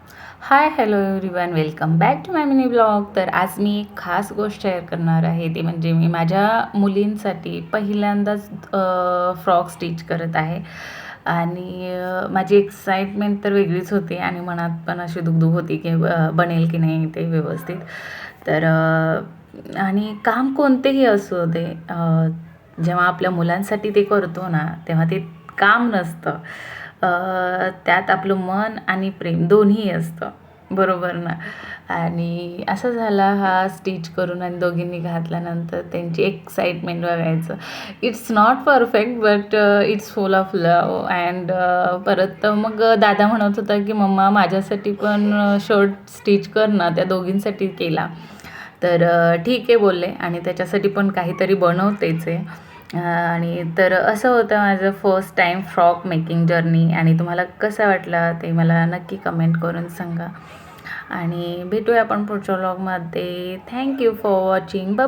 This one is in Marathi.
High hello everyone, welcome back to my mini blog. तर आज मी एक खास गोष्ट शेअर करणार आहे. ती म्हणजे मी माझ्या मुलींसाठी पहिल्यांदाच फ्रॉक स्टिच करत आहे. आणि माझी एक्साइटमेंट तर वेगळीच होती आणि मनात पण अशी दुगदुग होती की बनेल की नाही ते व्यवस्थित. तर आणि काम कोणतेही असू दे, जेव्हा आपल्या मुलांसाठी ते करतो ना, तेव्हा ते काम नसतं. त्यात आपलं मन आणि प्रेम दोन्ही असतं, बरोबर ना? आणि असं झाला हा स्टिच करून आणि दोघींनी घातल्यानंतर त्यांची एक्साइटमेंट बघायचं. It's not perfect but it's full of love. And परत मग दादा म्हणत होता की मम्मा माझ्यासाठी पण शर्ट स्टिच कर ना, त्या दोघींसाठी केला. तर ठीक आहे बोलले आणि त्याच्यासाठी पण काहीतरी बनवतेच आहे. आणि तर असं होतं माझं first time frock making journey. आणि तुम्हाला कसा वाटला ते मला नक्की कमेंट करून सांगा. आणि भेटूया आपण पुढच्या व्लॉगमध्ये. Thank you for watching. बाय.